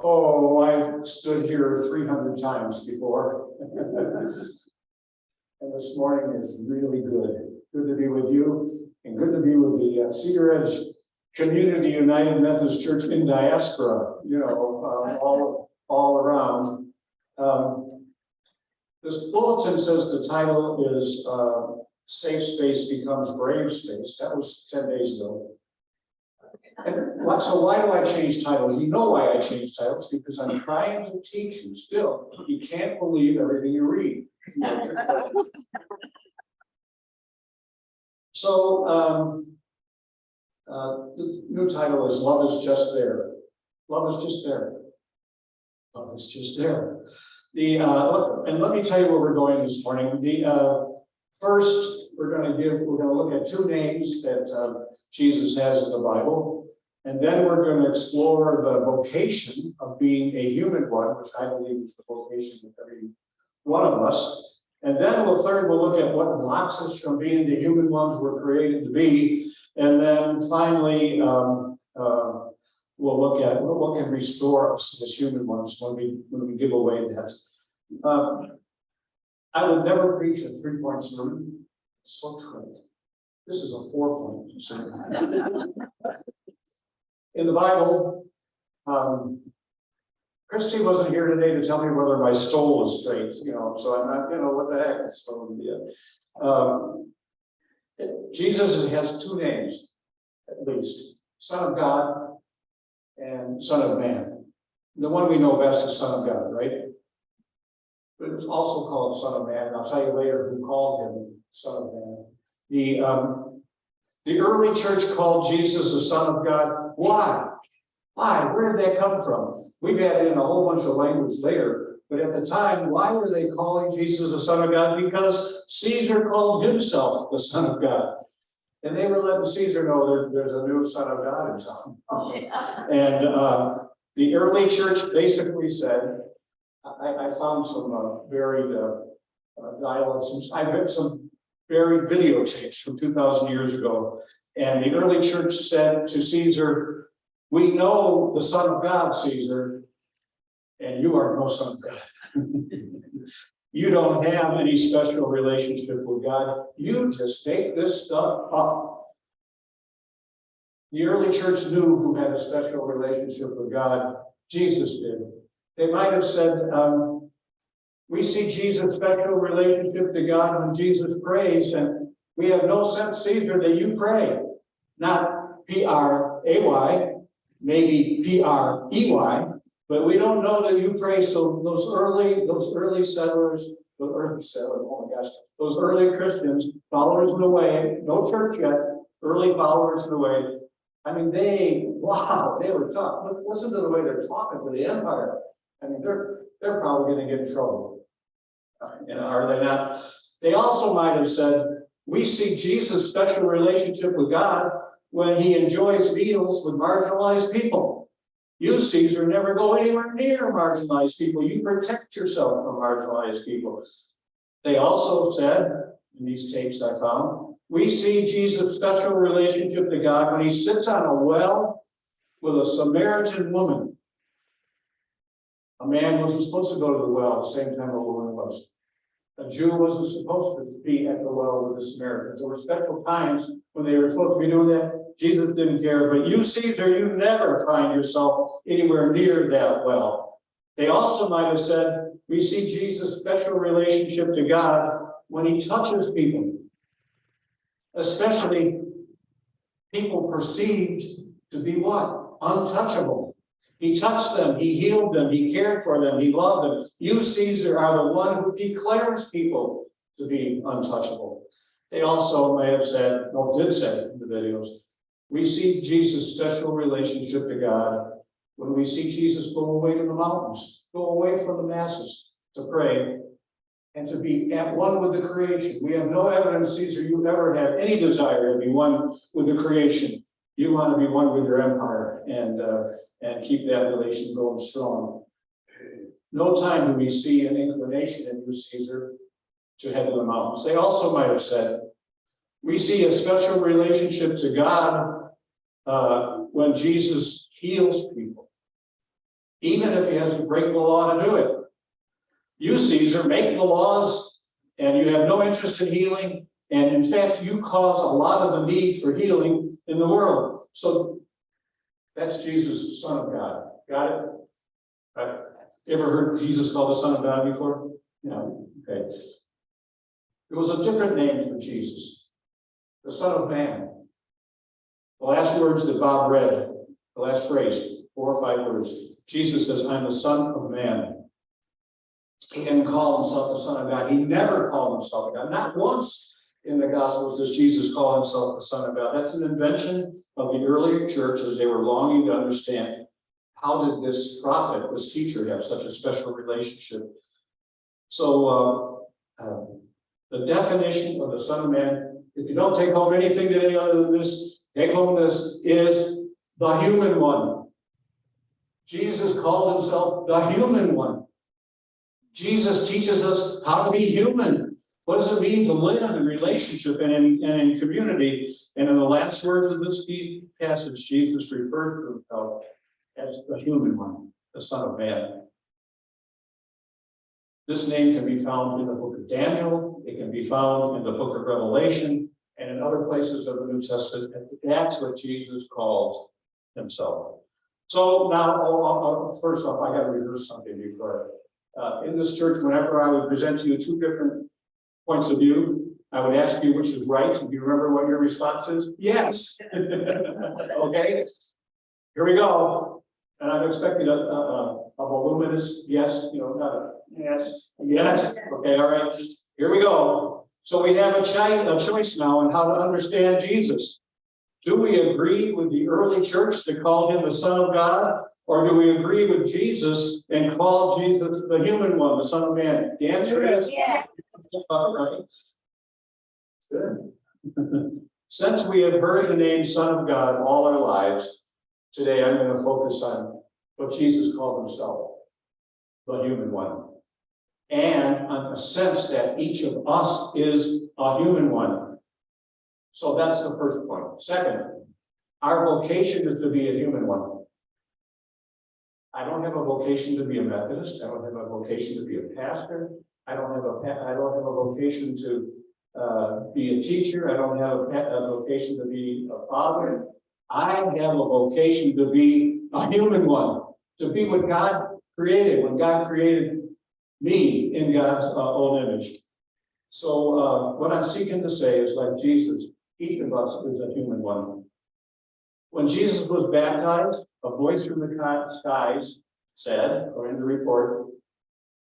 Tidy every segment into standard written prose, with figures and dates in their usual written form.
Oh, I've stood here 300 times before. And this morning is really good. Good to be with you and good to be with the Cedar Edge Community United Methodist Church in diaspora, all around. This bulletin says the title is Safe Space Becomes Brave Space. That was 10 days ago. And so why do I change titles? You know why I change titles, because I'm trying to teach you still. You can't believe everything you read. So the new title is Love is Just There. Love is just there. Love is just there. And let me tell you where we're going this morning. First, we're going to look at two names that Jesus has in the Bible. And then we're going to explore the vocation of being a human one, which I believe is the vocation of every one of us. And then we'll look at what blocks us from being the human ones we're created to be. And then finally, we'll look at what can restore us as human ones when we give away that. I would never preach a 3-point sermon. It's so trite. This is a 4-point sermon. In the Bible, Christy wasn't here today to tell me whether my stole is straight, so I'm not, what the heck. So, yeah. Jesus has two names, at least, Son of God and Son of Man. The one we know best is Son of God, right? But it was also called Son of Man, and I'll tell you later who called him Son of Man. The early church called Jesus the Son of God. Why? Why? Where did that come from? We've added in a whole bunch of language later, but at the time, why were they calling Jesus the Son of God? Because Caesar called himself the Son of God. And they were letting Caesar know there's a new Son of God in town. Oh, yeah. And the early church basically said, I found some buried dialects. I've read some buried videotapes from 2,000 years ago. And the early church said to Caesar, we know the Son of God, Caesar, and you are no Son of God. You don't have any special relationship with God. You just make this stuff up. The early church knew who had a special relationship with God. Jesus did. They might have said, we see Jesus' special relationship to God when Jesus prays, and we have no sense, Caesar, that you pray. Not P-R-A-Y, maybe P-R-E-Y, but we don't know that you pray. So those early settlers, oh my gosh, those early Christians, followers of the way, no church yet, early followers of the way. I mean, they were tough. Listen to the way they're talking to the empire. I mean, they're probably going to get in trouble. Are they not? They also might have said, we see Jesus' special relationship with God when he enjoys meals with marginalized people. You, Caesar, never go anywhere near marginalized people. You protect yourself from marginalized people. They also said, in these tapes I found, we see Jesus' special relationship to God when he sits on a well with a Samaritan woman. A man wasn't supposed to go to the well at the same time a woman was. A Jew wasn't supposed to be at the well with the Samaritans. There were special times when they were supposed to be doing that. Jesus didn't care. But you, Caesar, you never find yourself anywhere near that well. They also might have said, we see Jesus' special relationship to God when he touches people, especially people perceived to be what? Untouchable. He touched them, he healed them, he cared for them, he loved them. You, Caesar, are the one who declares people to be untouchable. They also may have said, did say in the videos, we see Jesus' special relationship to God when we see Jesus go away to the mountains, go away from the masses to pray and to be at one with the creation. We have no evidence, Caesar, you ever had any desire to be one with the creation. You want to be one with your empire and keep that relation going strong. No time do we see an inclination in you, Caesar, to head to the mountains. They also might have said, we see a special relationship to God when Jesus heals people. even if he has to break the law to do it. You, Caesar, make the laws, and you have no interest in healing, and in fact, you cause a lot of the need for healing in the world. So that's Jesus, the Son of God. Got it? Right. You ever heard Jesus called the Son of God before? No. Okay. There was a different name for Jesus, the Son of Man. The last words that Bob read, the last phrase, 4 or 5 words. Jesus says, I'm the Son of Man. He didn't call himself the Son of God. He never called himself God. Not once in the Gospels does Jesus call himself the Son of God. That's an invention of the earlier church as they were longing to understand how did this prophet, this teacher, have such a special relationship. So the definition of the Son of Man, if you don't take home anything today other than this, take home this, is the human one. Jesus called himself the human one. Jesus teaches us how to be human. What does it mean to live in relationship and in community? And in the last words of this passage, Jesus referred to himself as the human one, the Son of Man. This name can be found in the book of Daniel. It can be found in the book of Revelation and in other places of the New Testament. That's what Jesus calls himself. So now, first off, I got to rehearse something before. In this church, whenever I would present to you 2 different points of view, I would ask you which is right. Do you remember what your response is? Yes. Okay. Here we go. And I'm expecting a voluminous yes, not a yes, yes. Okay, all right. Here we go. So we have a choice now on how to understand Jesus. Do we agree with the early church that called him the Son of God? Or do we agree with Jesus and call Jesus the human one, the Son of Man? The answer is yeah. Right. Good. Since we have heard the name Son of God all our lives, today I'm going to focus on what Jesus called himself, the human one, and on the sense that each of us is a human one. So that's the first point. Second, our vocation is to be a human one. I don't have a vocation to be a Methodist. I don't have a vocation to be a pastor. I don't have a vocation to be a teacher. I don't have a vocation to be a father. I have a vocation to be a human one, to be what God created when God created me in God's own image. So what I'm seeking to say is, like Jesus, each of us is a human one. When Jesus was baptized, a voice from the skies said, or in the report,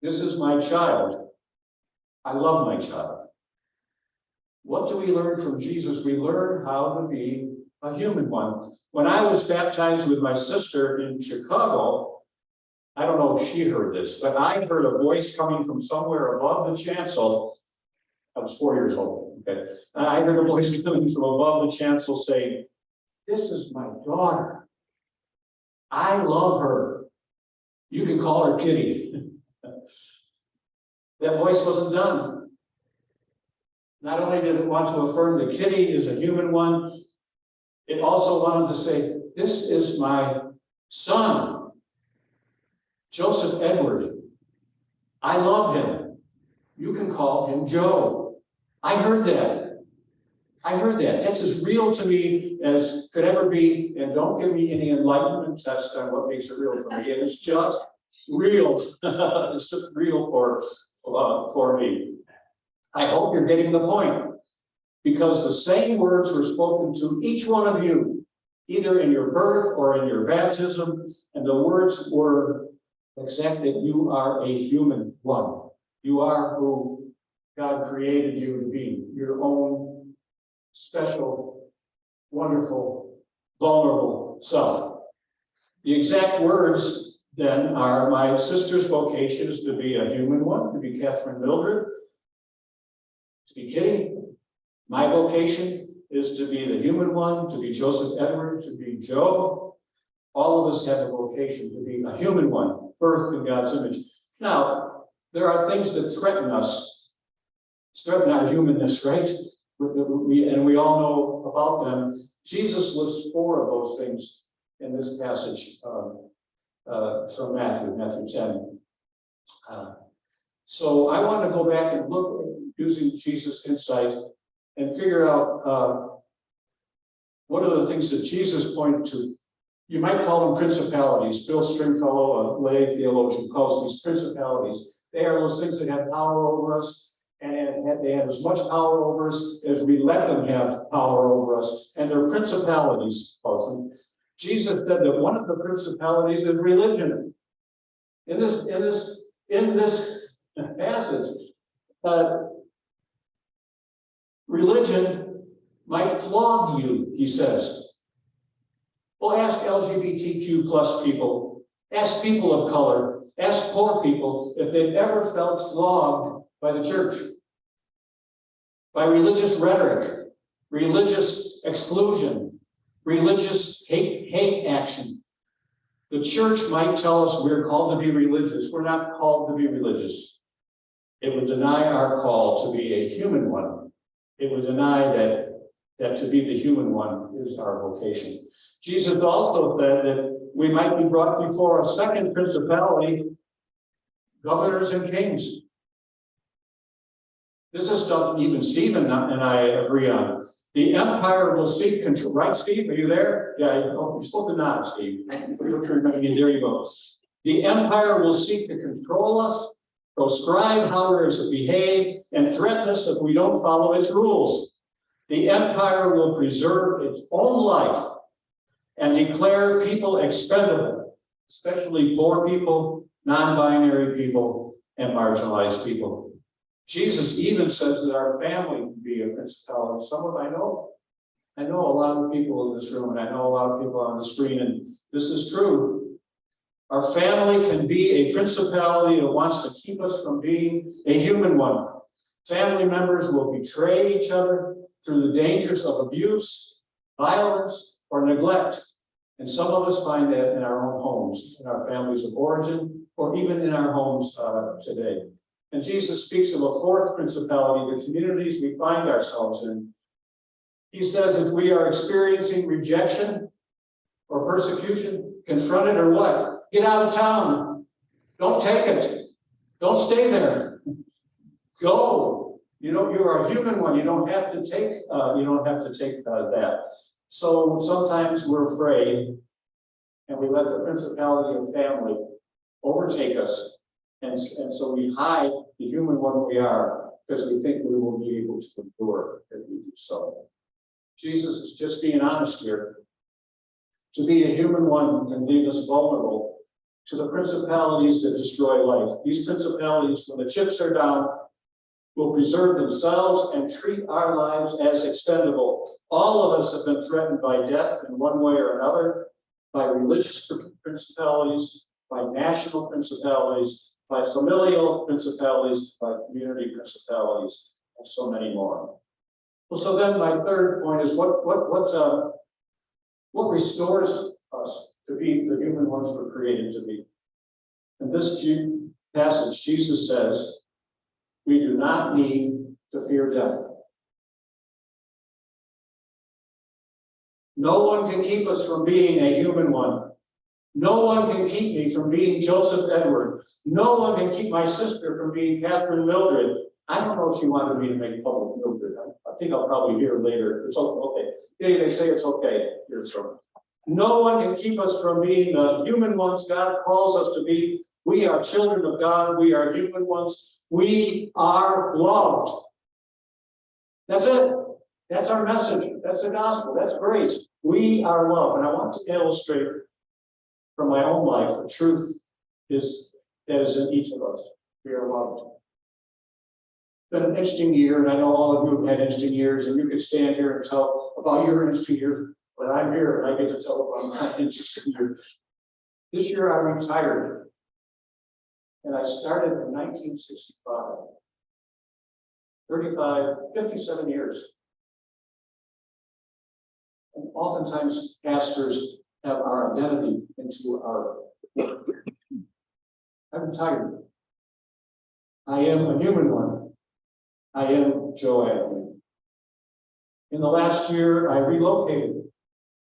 "This is my child. I love my child." What do we learn from Jesus? We learn how to be a human one. When I was baptized with my sister in Chicago, I don't know if she heard this, but I heard a voice coming from somewhere above the chancel. I was 4 years old. Okay, I heard a voice coming from above the chancel saying, "This is my daughter. I love her. You can call her Kitty." That voice wasn't done. Not only did it want to affirm that Kitty is a human one, it also wanted to say, "This is my son, Joseph Edward. I love him. You can call him Joe." I heard that. I heard that. That's as real to me as could ever be. And don't give me any enlightenment test on what makes it real for me. It is just real. It's just real for me. I hope you're getting the point, because the same words were spoken to each one of you, either in your birth or in your baptism. And the words were exactly, you are a human one. You are who God created you to be, your own special, wonderful, vulnerable self. The exact words then are, my sister's vocation is to be a human one, to be Catherine Mildred, to be Kitty. My vocation is to be the human one, to be Joseph Edward, to be Joe. All of us have a vocation to be a human one, birthed in God's image. Now, there are things that threaten us, threaten our humanness, right? And we all know about them. Jesus lists 4 of those things in this passage. from Matthew 10. So I want to go back and look using Jesus' insight and figure out what are the things that Jesus pointed to. You might call them principalities. Bill Stringfellow, a lay theologian, calls these principalities. They are those things that have power over us, and they have as much power over us as we let them have power over us. And they're principalities, calls them. Jesus said that one of the principalities is religion. In this passage, religion might flog you, he says. Well, ask LGBTQ plus people, ask people of color, ask poor people if they've ever felt flogged by the church, by religious rhetoric, religious exclusion, religious hate action. The church might tell us we're called to be religious. We're not called to be religious. It would deny our call to be a human one. It would deny that to be the human one is our vocation. Jesus also said that we might be brought before a second principality, governors and kings. This is stuff even Stephen and I agree on. The empire will seek control. Right, Steve? Are you there? Yeah, you're supposed to nod, Steve. There you go. The empire will seek to control us, prescribe how we're to behave, and threaten us if we don't follow its rules. The empire will preserve its own life and declare people expendable, especially poor people, non-binary people, and marginalized people. Jesus even says that our family can be a principality. I know a lot of people in this room, and I know a lot of people on the screen, and this is true. Our family can be a principality that wants to keep us from being a human one. Family members will betray each other through the dangers of abuse, violence, or neglect. And some of us find that in our own homes, in our families of origin, or even in our homes today. And Jesus speaks of a fourth principality, the communities we find ourselves in. He says if we are experiencing rejection or persecution, confronted or what? Get out of town. Don't take it. Don't stay there. Go. You are a human one. You don't have to take. That. So sometimes we're afraid, and we let the principality of family overtake us, and so we hide the human one we are because we think we will be able to endure if we do so. Jesus is just being honest here. To be a human one can leave us vulnerable to the principalities that destroy life. These principalities, when the chips are down, will preserve themselves and treat our lives as expendable. All of us have been threatened by death in one way or another, by religious principalities, by national principalities, by familial principalities, by community principalities, and so many more. Well, so then my third point is what restores us to be the human ones we're created to be. In this passage, Jesus says, we do not need to fear death. No one can keep us from being a human one. No one can keep me from being Joseph Edward. No one can keep my sister from being Catherine Mildred. I don't know if she wanted me to make public Mildred. I think I'll probably hear later. It's okay. They say it's okay. No one can keep us from being the human ones God calls us to be. We are children of God. We are human ones. We are loved. That's it. That's our message. That's the gospel. That's grace. We are loved. And I want to illustrate from my own life the truth that is in each of us. We are loved. It's been an interesting year, and I know all of you have had interesting years, and you could stand here and tell about your interesting years, but I'm here and I get to tell about my interesting years. This year I retired. And I started in 1965, 57 years. And oftentimes pastors have our identity into our work. I'm retired. I am a human one. I am Joe Agne. In the last year, I relocated,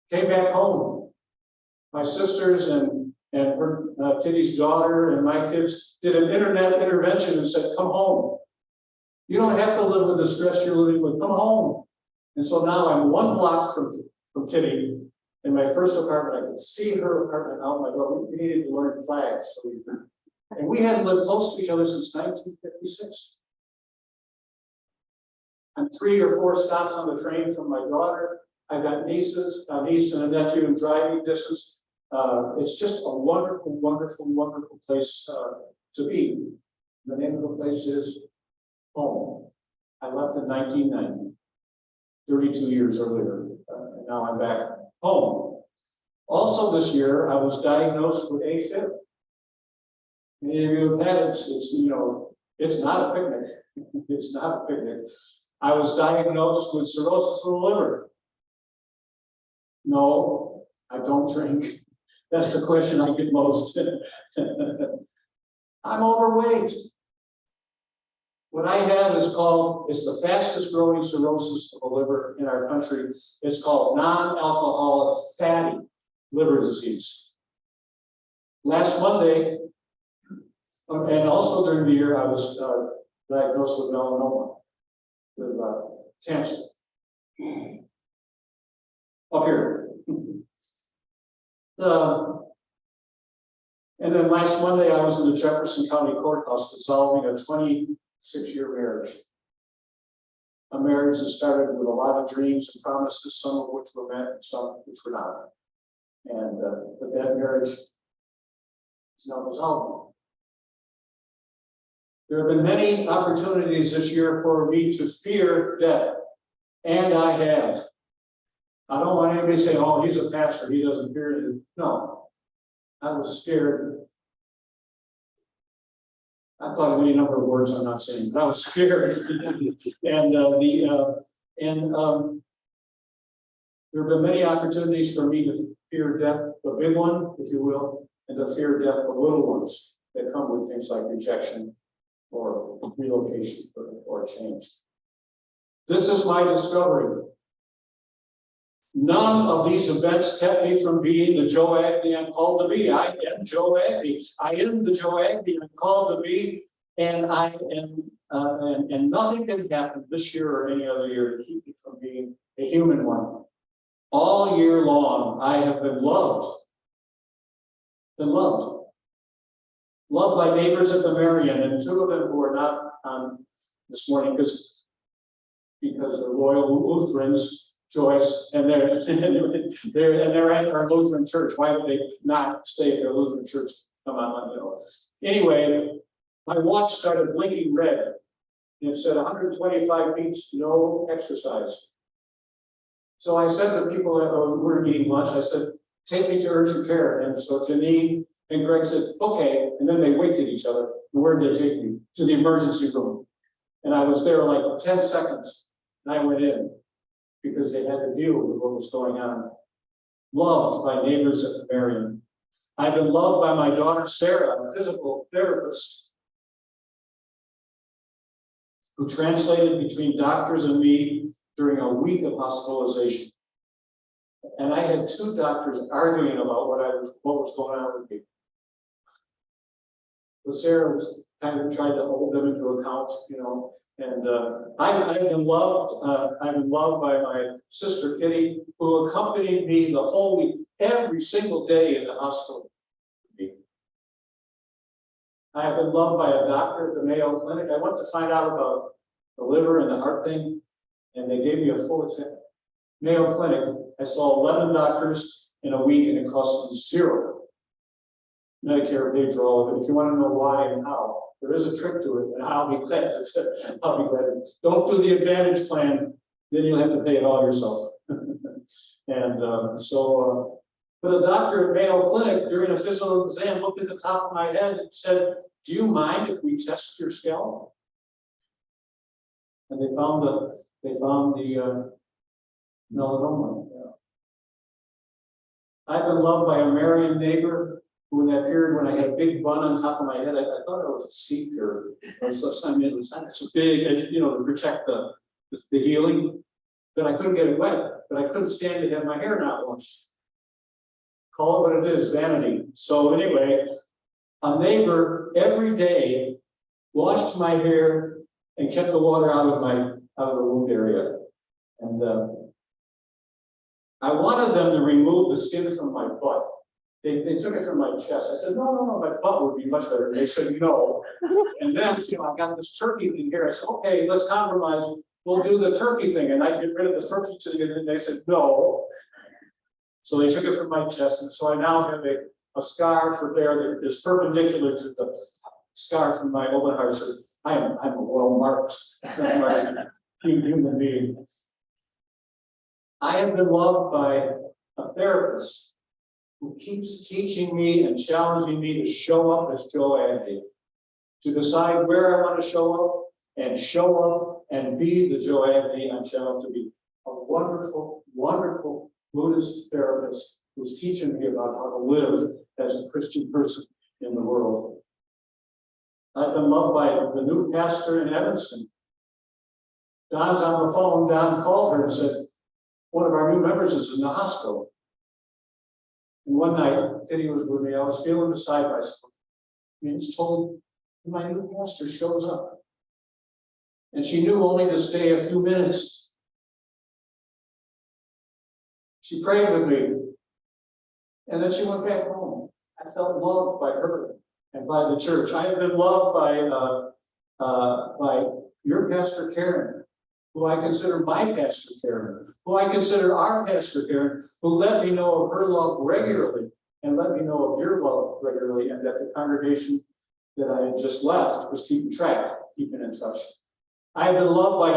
came back home. My sisters and and her Kitty's daughter and my kids did an internet intervention and said, come home. You don't have to live with the stress you're living with, come home. And so now I'm one block from Kitty. In my first apartment, I could see her apartment out my door. We needed to learn flags. And we hadn't lived close to each other since 1956. I'm 3 or 4 stops on the train from my daughter. I've got nieces, a niece and a nephew in driving distance. It's just a wonderful, wonderful, wonderful place to be. The name of the place is home. I left in 1990, 32 years earlier. And now I'm back home. Also this year, I was diagnosed with AFib. Many of you have had it. It's not a picnic. It's not a picnic. I was diagnosed with cirrhosis of the liver. No, I don't drink. That's the question I get most. I'm overweight. What I have is it's the fastest growing cirrhosis of the liver in our country. It's called non-alcoholic fatty liver disease. Last Monday, and also during the year, I was diagnosed with melanoma, with cancer. Up here. And then last Monday, I was in the Jefferson County Courthouse dissolving a 26-year marriage. A marriage that started with a lot of dreams and promises, some of which were met, and some which were not. And but that marriage is now dissolving. There have been many opportunities this year for me to fear death, and I have. I don't want anybody to say, oh, he's a pastor, he doesn't fear it. No, I was scared. I thought of any number of words I'm not saying, but I was scared. And there have been many opportunities for me to fear death, the big one, if you will, and to fear death, the little ones that come with things like rejection or relocation or change. This is my discovery. None of these events kept me from being the Joe Agne I'm called to be. I am Joe Agne. I am the Joe Agne I'm called to be, and I am, and nothing can happen this year or any other year to keep me from being a human one. All year long, I have been loved. Loved by neighbors at the Marion, and 2 of them who are not on this morning because they're loyal Lutherans. Joyce, and they're at our Lutheran church. Why would they not stay at their Lutheran church? Come on, Anyway, my watch started blinking red, and it said 125 beats, no exercise. So I said to people that were eating lunch, I said, take me to urgent care. And so Janine and Greg said, okay. And then they winked at each other. And where did they take me? To the emergency room. And I was there like 10 seconds, and I went in, because they had to deal with what was going on. Loved by neighbors at the Marion. I've been loved by my daughter, Sarah, a physical therapist, who translated between doctors and me during a week of hospitalization. And I had 2 doctors arguing about what was going on with me. But Sarah was kind of trying to hold them into account, And I've been loved. I've been loved by my sister Kitty, who accompanied me the whole week, every single day in the hospital. I have been loved by a doctor at the Mayo Clinic. I went to find out about the liver and the heart thing, and they gave me a full exam. Mayo Clinic, I saw 11 doctors in a week, and it cost them $0. Medicare paid for all of it. If you want to know why and how, there is a trick to it, and I'll be glad to. Don't do the Advantage plan, then you'll have to pay it all yourself. But a doctor at Mayo Clinic during a physical exam looked at the top of my head and said, do you mind if we test your scalp? And they found the melanoma. Yeah. I've been loved by a Marion neighbor who, in that period when I had a big bun on top of my head, I thought I was a Sikh or something. It was not so big, to protect the healing. But I couldn't get it wet. But I couldn't stand to have my hair not washed. Call it what it is, vanity. So anyway, a neighbor every day washed my hair and kept the water out of the wound area. And I wanted them to remove the skin from my butt. They took it from my chest. I said, no, my butt would be much better. And they said, no. And then, I got this turkey thing here. I said, okay, let's compromise. We'll do the turkey thing. And I get rid of the turkey thing. And they said, no. So they took it from my chest. And so I now have a scar for there that is perpendicular to the scar from my open heart. So I'm a well-marked human being. I have been loved by a therapist who keeps teaching me and challenging me to show up as Joe Agne, to decide where I want to show up and be the Joe Agne I'm challenged to be. A wonderful, wonderful Buddhist therapist who's teaching me about how to live as a Christian person in the world. I've been loved by the new pastor in Evanston. Don's on the phone. Don called her and said, one of our new members is in the hospital. And one night, Kitty was with me. I was feeling the side by side. And it's told my new pastor shows up. And she knew only to stay a few minutes. She prayed with me. And then she went back home. I felt loved by her and by the church. I have been loved by your Pastor Karen, who I consider my Pastor Karen, who I consider our Pastor Karen, who let me know of her love regularly and let me know of your love regularly, and that the congregation that I had just left was keeping track, keeping in touch. I have been loved by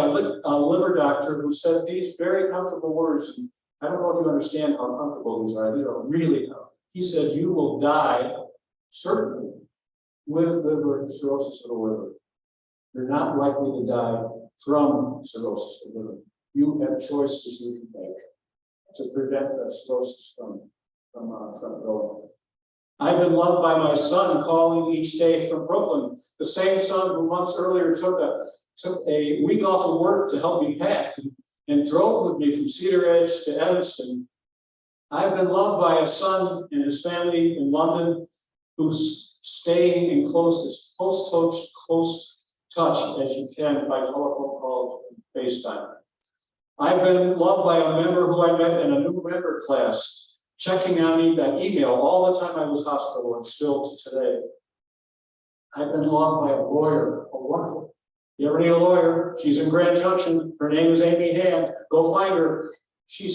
a liver doctor who said these very comfortable words, and I don't know if you understand how comfortable these are. These are really comfortable. He said, you will die, certainly, with liver cirrhosis of the liver. You're not likely to die from cirrhosis of the liver. You have choices you can make to prevent that cirrhosis from going. I've been loved by my son calling each day from Brooklyn, the same son who months earlier took a week off of work to help me pack and drove with me from Cedar Edge to Evanston. I've been loved by a son and his family in London who's staying in close touch as you can by telephone calls and FaceTime. I've been loved by a member who I met in a new member class, checking on me by email all the time I was hospital and still to today. I've been loved by a lawyer, a wonderful. You ever need a lawyer? She's in Grand Junction. Her name is Amy Hand. Go find her. She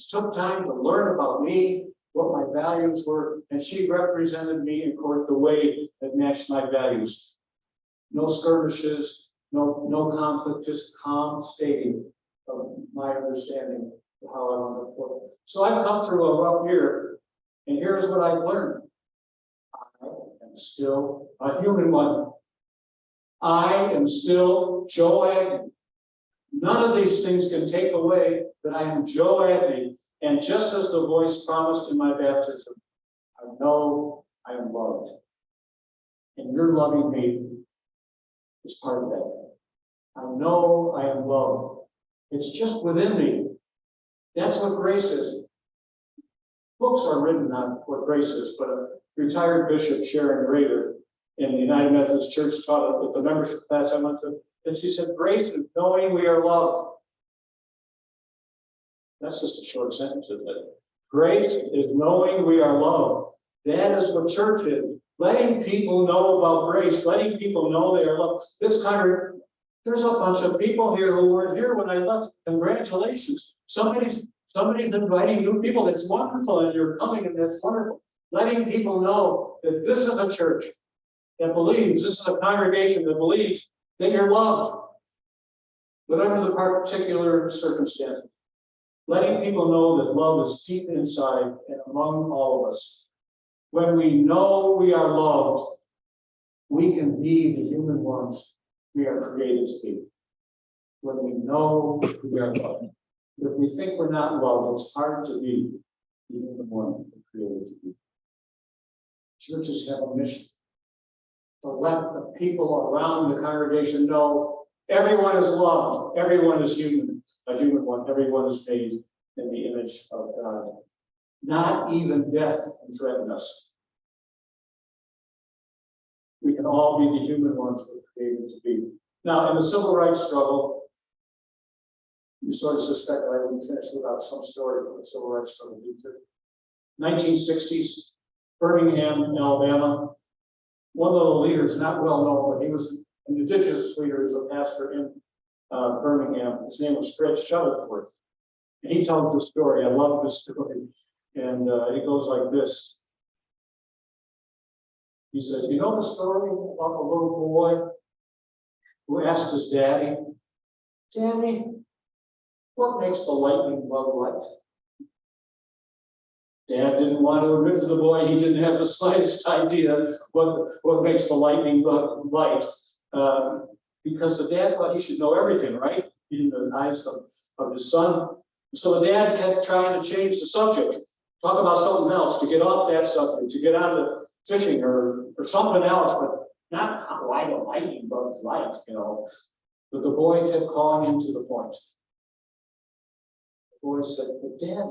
took time to learn about me, what my values were, and she represented me in court the way that matched my values. No skirmishes, no conflict, just calm stating of my understanding of how I want to work. So I've come through a rough year, and here's what I've learned. I am still a human one. I am still Joe Agne. None of these things can take away that I am Joe Agne. And just as the voice promised in my baptism, I know I am loved. And your loving me is part of that. I know I am loved. It's just within me. That's what grace is. Books are written on what grace is, but a retired bishop, Sharon Rader, in the United Methodist Church taught at the membership class I went to, and she said, grace is knowing we are loved. That's just a short sentence, isn't it? Grace is knowing we are loved. That is what church is. Letting people know about grace, letting people know they are loved. This congregation, there's a bunch of people here who weren't here when I left. Congratulations. Somebody's inviting new people. That's wonderful, and you're coming, and that's wonderful. Letting people know that this is a church that believes, this is a congregation that believes that you're loved, whatever the particular circumstance. Letting people know that love is deep inside and among all of us. When we know we are loved, we can be the human ones we are created to be. When we know we are loved. If we think we're not loved, it's hard to be the human one we're created to be. Churches have a mission to let the people around the congregation know everyone is loved, everyone is human, a human one, everyone is made in the image of God. Not even death can threaten us. We can all be the human ones we're created to be. Now, in the civil rights struggle, you sort of suspect that I wouldn't finish without some story from the civil rights struggle. 1960s, Birmingham, Alabama. One of the leaders, not well known, but he was an indigenous leader, he was a pastor in Birmingham. His name was Fred Shuttlesworth. And he tells the story. I love this story. And it goes like this. He says, you know the story about the little boy who asked his daddy, Daddy, what makes the lightning bug light? Dad didn't want to admit to the boy he didn't have the slightest idea what makes the lightning bug light. Because the dad thought he should know everything, right? In the eyes of his son. So the dad kept trying to change the subject, talk about something else, to get off that subject, to get on to fishing or something else, but not why the lightning bugs light, you know. But the boy kept calling him to the point. The boy said, but Dad,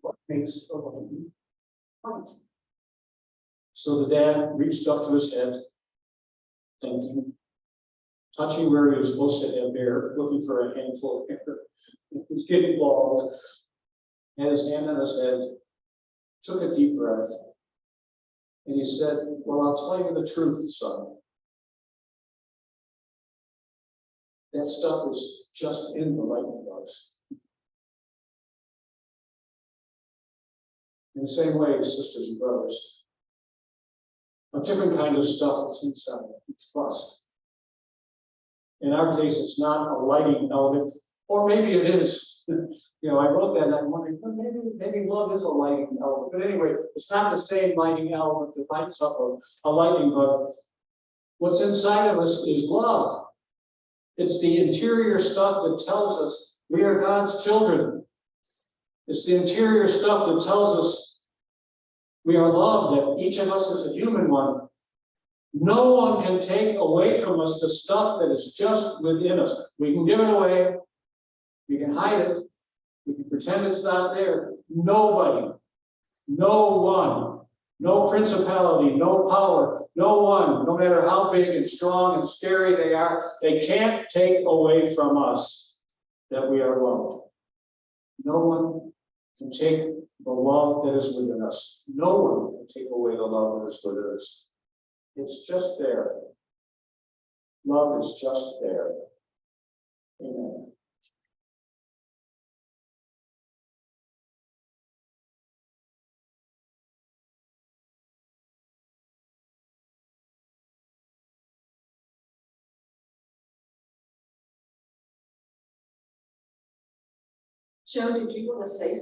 what makes the lightning light? So the dad reached up to his head, thinking, touching where he was supposed to have hair, looking for a handful of hair. He was getting bald, had his hand on his head, took a deep breath, and he said, well, I'll tell you the truth, son. That stuff is just in the lightning bugs. In the same way, sisters and brothers, a different kind of stuff is inside each of us. In our case, it's not a lighting element, or maybe it is. You know, I wrote that and I'm wondering, well, maybe love is a lighting element. But anyway, it's not the same lighting element that lights up a lightning bug. What's inside of us is love. It's the interior stuff that tells us we are God's children. It's the interior stuff that tells us we are loved, that each of us is a human one. No one can take away from us the stuff that is just within us. We can give it away. We can hide it. We can pretend it's not there. Nobody, no one, no principality, no power, no one, no matter how big and strong and scary they are, they can't take away from us that we are loved. No one can take the love that is within us. No one can take away the love that is within us. It's just there. Love is just there. Amen. Joe, did you want to say